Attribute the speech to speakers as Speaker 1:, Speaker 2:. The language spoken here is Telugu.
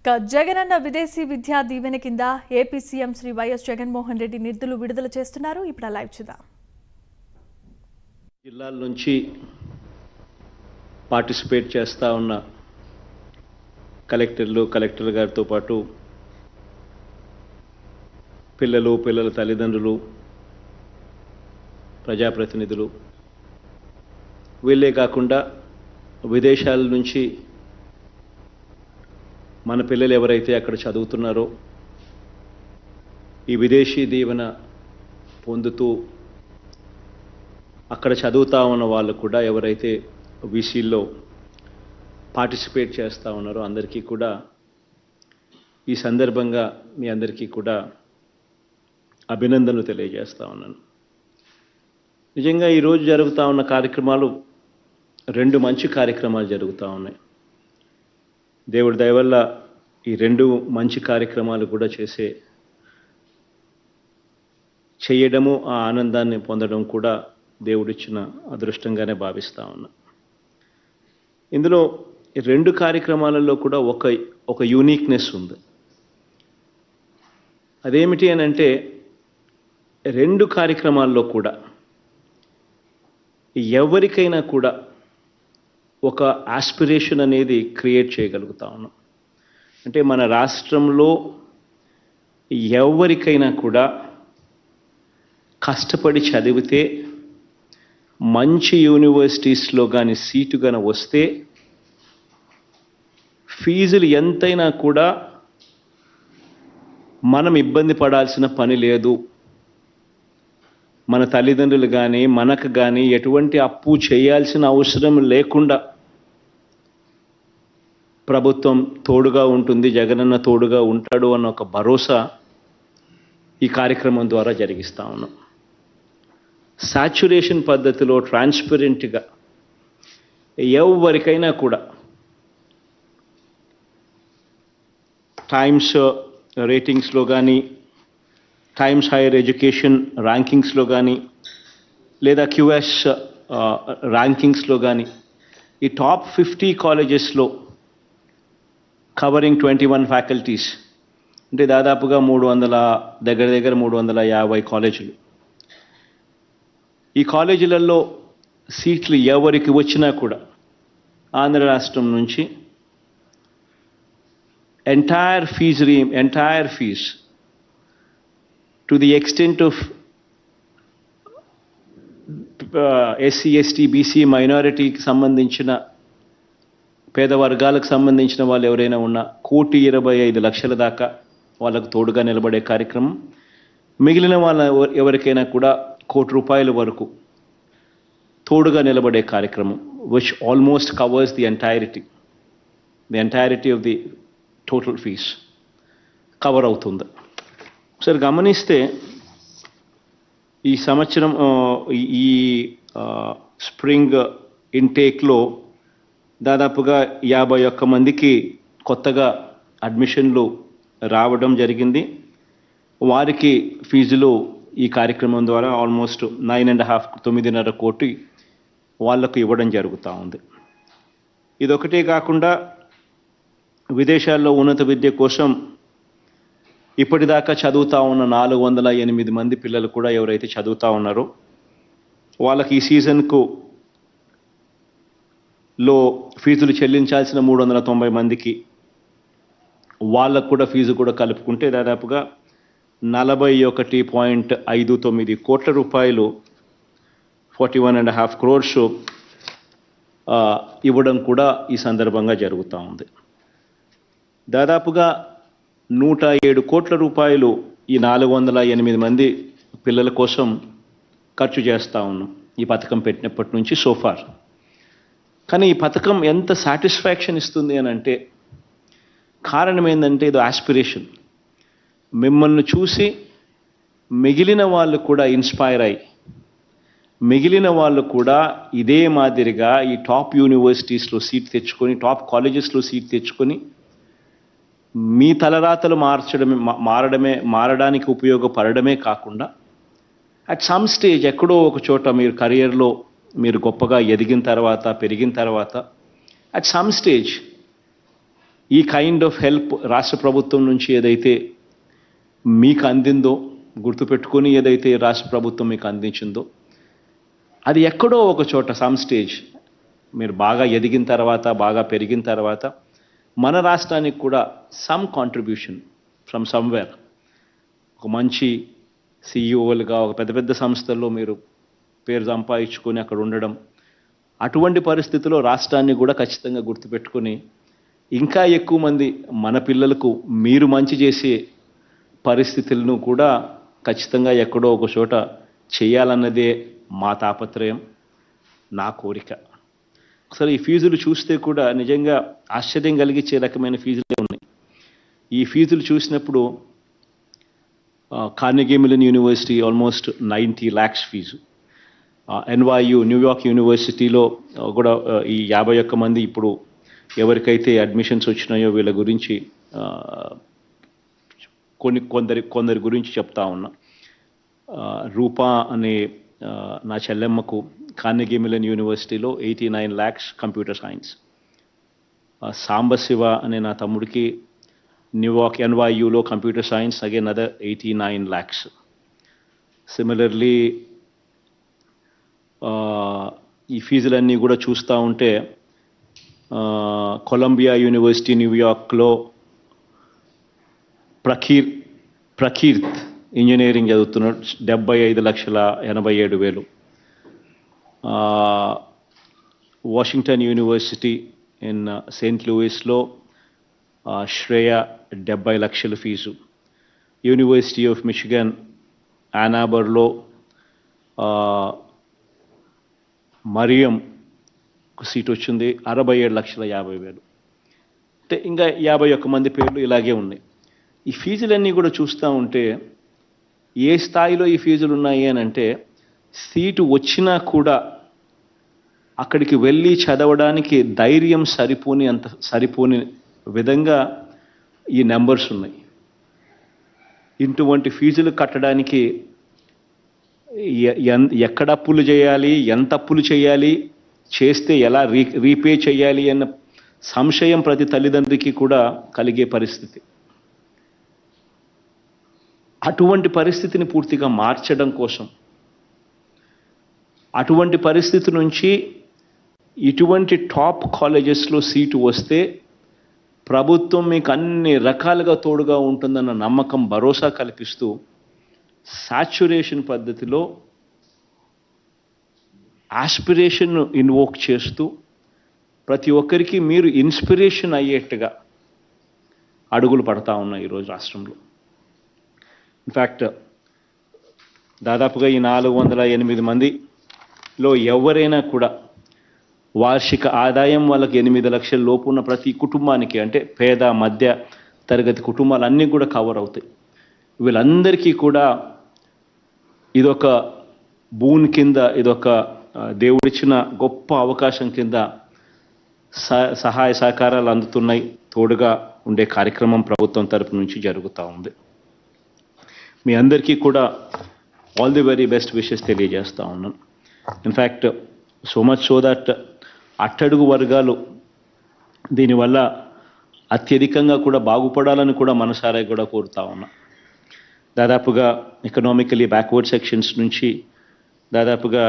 Speaker 1: జగనన్న విదేశీ విద్యా దీవెన కింద ఏపీ సీఎం శ్రీ వైఎస్ జగన్మోహన్ రెడ్డి నిధులు విడుదల చేస్తున్నారు. ఇప్పుడు లైవ్ చూద్దాం.
Speaker 2: జిల్లాల నుంచి పార్టిసిపేట్ చేస్తూ ఉన్న కలెక్టర్ గారితో పాటు పిల్లల తల్లిదండ్రులు, ప్రజాప్రతినిధులు, వీళ్ళే కాకుండా విదేశాల నుంచి మన పిల్లలు ఎవరైతే అక్కడ చదువుతున్నారో ఈ విదేశీ దీవెన పొందుతూ అక్కడ చదువుతూ ఉన్న వాళ్ళు కూడా ఎవరైతే వీసీల్లో పార్టిసిపేట్ చేస్తూ ఉన్నారో అందరికీ కూడా ఈ సందర్భంగా మీ అందరికీ కూడా అభినందనలు తెలియజేస్తూ ఉన్నాను. నిజంగా ఈరోజు జరుగుతూ ఉన్న కార్యక్రమాలు రెండు మంచి కార్యక్రమాలు జరుగుతూ ఉన్నాయి. దేవుడి దయ వల్ల ఈ రెండు మంచి కార్యక్రమాలు కూడా చేయడము, ఆ ఆనందాన్ని పొందడం కూడా దేవుడిచ్చిన అదృష్టంగానే భావిస్తూ ఉన్నా. ఇందులో రెండు కార్యక్రమాలలో కూడా ఒక యూనిక్నెస్ ఉంది. అదేమిటి అని అంటే, రెండు కార్యక్రమాల్లో కూడా ఎవరికైనా కూడా ఒక ఆస్పిరేషన్ అనేది క్రియేట్ చేయగలుగుతా ఉన్నాం. అంటే మన రాష్ట్రంలో ఎవరికైనా కూడా కష్టపడి చదివితే మంచి యూనివర్సిటీస్లో కానీ సీటు కానీ వస్తే ఫీజులు ఎంతైనా కూడా మనం ఇబ్బంది పడాల్సిన పని లేదు. మన తల్లిదండ్రులు కానీ మనకు కానీ ఎటువంటి అప్పు చేయాల్సిన అవసరం లేకుండా ప్రభుత్వం తోడుగా ఉంటుంది, జగనన్న తోడుగా ఉంటాడు అన్న ఒక భరోసా ఈ కార్యక్రమం ద్వారా జరిగిస్తూ ఉన్నాం. సాచ్యురేషన్ పద్ధతిలో ట్రాన్స్పరెంట్గా ఎవరికైనా కూడా టైమ్స్ రేటింగ్స్లో కానీ, టైమ్స్ హైయర్ ఎడ్యుకేషన్ ర్యాంకింగ్స్లో కానీ, లేదా క్యూఎస్ ర్యాంకింగ్స్లో కానీ ఈ టాప్ 50 కాలేజెస్లో కవరింగ్ 21 ఫ్యాకల్టీస్, అంటే దాదాపుగా 350 కాలేజీలు. ఈ కాలేజీలలో సీట్లు ఎవరికి వచ్చినా కూడా ఆంధ్ర రాష్ట్రం నుంచి entire fees to the extent of SC, ST, BC, మైనారిటీకి సంబంధించిన పేద వర్గాలకు సంబంధించిన వాళ్ళు ఎవరైనా ఉన్నా 1,25,00,000 దాకా వాళ్ళకు తోడుగా నిలబడే కార్యక్రమం. మిగిలిన వాళ్ళ ఎవరికైనా కూడా ₹1,00,00,000 వరకు తోడుగా నిలబడే కార్యక్రమం, which almost covers the entirety of the total fees cover అవుతుంది. ఒకసారి గమనిస్తే ఈ సంవత్సరం ఈ స్ప్రింగ్ ఇంటేక్లో దాదాపుగా 51 మందికి కొత్తగా అడ్మిషన్లు రావడం జరిగింది. వారికి ఫీజులు ఈ కార్యక్రమం ద్వారా ఆల్మోస్ట్ 9.5 కోటి వాళ్లకు ఇవ్వడం జరుగుతూ ఉంది. ఇదొకటే కాకుండా విదేశాల్లో ఉన్నత విద్య కోసం ఇప్పటిదాకా చదువుతూ ఉన్న 408 మంది పిల్లలు కూడా ఎవరైతే చదువుతూ ఉన్నారో వాళ్ళకి ఈ సీజన్కు లో ఫీజులు చెల్లించాల్సిన 390 మందికి వాళ్ళకు కూడా ఫీజు కూడా కలుపుకుంటే దాదాపుగా 41.59 కోట్ల రూపాయలు, 41.5 crores ఇవ్వడం కూడా ఈ సందర్భంగా జరుగుతూ ఉంది. దాదాపుగా 107 కోట్ల రూపాయలు ఈ 408 మంది పిల్లల కోసం ఖర్చు చేస్తూ ఉన్నాం ఈ పథకం పెట్టినప్పటి నుంచి సోఫార్. కానీ ఈ పథకం ఎంత సాటిస్ఫాక్షన్ ఇస్తుంది అని అంటే, కారణం ఏంటంటే ఇది ఆస్పిరేషన్. మిమ్మల్ని చూసి మిగిలిన వాళ్ళు కూడా ఇన్స్పైర్ అయ్యి, మిగిలిన వాళ్ళు కూడా ఇదే మాదిరిగా ఈ టాప్ యూనివర్సిటీస్లో సీట్ తెచ్చుకొని, టాప్ కాలేజెస్లో సీట్ తెచ్చుకొని మీ తలరాతలు మారడానికి ఉపయోగపడమే కాకుండా అట్ సమ్ స్టేజ్ ఎక్కడో ఒక చోట మీరు కెరియర్లో మీరు గొప్పగా ఎదిగిన తర్వాత, పెరిగిన తర్వాత అట్ సమ్ స్టేజ్ ఈ కైండ్ ఆఫ్ హెల్ప్ రాష్ట్ర ప్రభుత్వం నుంచి ఏదైతే మీకు అందిందో, గుర్తుపెట్టుకొని ఏదైతే రాష్ట్ర ప్రభుత్వం మీకు అందించిందో, అది ఎక్కడో ఒక చోట సమ్ స్టేజ్ మీరు బాగా ఎదిగిన తర్వాత, బాగా పెరిగిన తర్వాత మన రాష్ట్రానికి కూడా సమ్ కాంట్రిబ్యూషన్ ఫ్రమ్ సమ్వేర్, ఒక మంచి సిఇఓలుగా ఒక పెద్ద పెద్ద సంస్థల్లో మీరు పేరు సంపాదించుకొని అక్కడ ఉండడం, అటువంటి పరిస్థితుల్లో రాష్ట్రాన్ని కూడా ఖచ్చితంగా గుర్తుపెట్టుకొని ఇంకా ఎక్కువ మంది మన పిల్లలకు మీరు మంచి చేసే పరిస్థితులను కూడా ఖచ్చితంగా ఎక్కడో ఒక చోట చేయాలన్నదే మా తాపత్రయం, నా కోరిక. అసలు ఈ ఫీజులు చూస్తే కూడా నిజంగా ఆశ్చర్యం కలిగించే రకమైన ఫీజులే ఉన్నాయి. ఈ ఫీజులు చూసినప్పుడు Carnegie Mellon university almost 90 lakhs fee, NYU New York యూనివర్సిటీలో కూడా ఈ 51 మంది ఇప్పుడు ఎవరికైతే అడ్మిషన్స్ వచ్చినాయో వీళ్ళ గురించి కొందరి గురించి చెప్తా ఉన్నా. రూపా అనే నా చెల్లెమ్మకు కార్నెగీ మిలన్ యూనివర్సిటీలో 89 lakhs కంప్యూటర్ సైన్స్. సాంబశివ అనే నా తమ్ముడికి న్యూయార్క్ NYUలో computer science, again other 89 lakhs. Similarly ఈ ఫీజులన్నీ కూడా చూస్తూ ఉంటే కొలంబియా యూనివర్సిటీ న్యూయార్క్లో ప్రకీర్త్ ఇంజనీరింగ్ చదువుతున్నాడు, 75,87,000. వాషింగ్టన్ యూనివర్సిటీ ఇన్ సెయింట్ లూయిస్లో శ్రేయ 70 లక్షల ఫీజు. యూనివర్సిటీ ఆఫ్ మిచిగన్ యానాబర్లో మరియం సీట్ వచ్చింది, 67,50,000. అంటే ఇంకా 51 మంది పేర్లు ఇలాగే ఉన్నాయి. ఈ ఫీజులన్నీ కూడా చూస్తూ ఉంటే ఏ స్థాయిలో ఈ ఫీజులు ఉన్నాయి అని అంటే, సీటు వచ్చినా కూడా అక్కడికి వెళ్ళి చదవడానికి ధైర్యం సరిపోని విధంగా ఈ నెంబర్స్ ఉన్నాయి. ఇటువంటి ఫీజులు కట్టడానికి ఎక్కడ అప్పులు చేయాలి, ఎంత అప్పులు చేయాలి, చేస్తే ఎలా రీపే చేయాలి అన్న సంశయం ప్రతి తల్లిదండ్రికి కూడా కలిగే పరిస్థితి. అటువంటి పరిస్థితిని పూర్తిగా మార్చడం కోసం, అటువంటి పరిస్థితి నుంచి ఇటువంటి టాప్ కాలేజెస్లో సీటు వస్తే ప్రభుత్వం మీకు అన్ని రకాలుగా తోడుగా ఉంటుందన్న నమ్మకం, భరోసా కల్పిస్తూ సాచ్యురేషన్ పద్ధతిలో ఆస్పిరేషన్ ఇన్వోక్ చేస్తూ ప్రతి ఒక్కరికి మీరు ఇన్స్పిరేషన్ అయ్యేట్టుగా అడుగులు పడతా ఉన్నాయి ఈరోజు రాష్ట్రంలో. ఇన్ఫ్యాక్ట్ దాదాపుగా ఈ 408 మందిలో ఎవరైనా కూడా వార్షిక ఆదాయం వాళ్ళకి 8 లక్షల లోపు ఉన్న ప్రతి కుటుంబానికి, అంటే పేద మధ్య తరగతి కుటుంబాలన్నీ కూడా కవర్ అవుతాయి. వీళ్ళందరికీ కూడా ఇదొక బూన్ కింద, ఇదొక దేవుడిచ్చిన గొప్ప అవకాశం కింద సహాయ సహకారాలు అందుతున్నాయి. తోడుగా ఉండే కార్యక్రమం ప్రభుత్వం తరపు నుంచి జరుగుతూ ఉంది. మీ అందరికీ కూడా all the very best wishes తెలియజేస్తూ ఉన్నాను. In fact so much so that అట్టడుగు వర్గాలు దీనివల్ల అత్యధికంగా కూడా బాగుపడాలని కూడా మనసారా కూడా కోరుతా ఉన్నా. దాదాపుగా ఎకనామికలీ బ్యాక్వర్డ్ సెక్షన్స్ నుంచి దాదాపుగా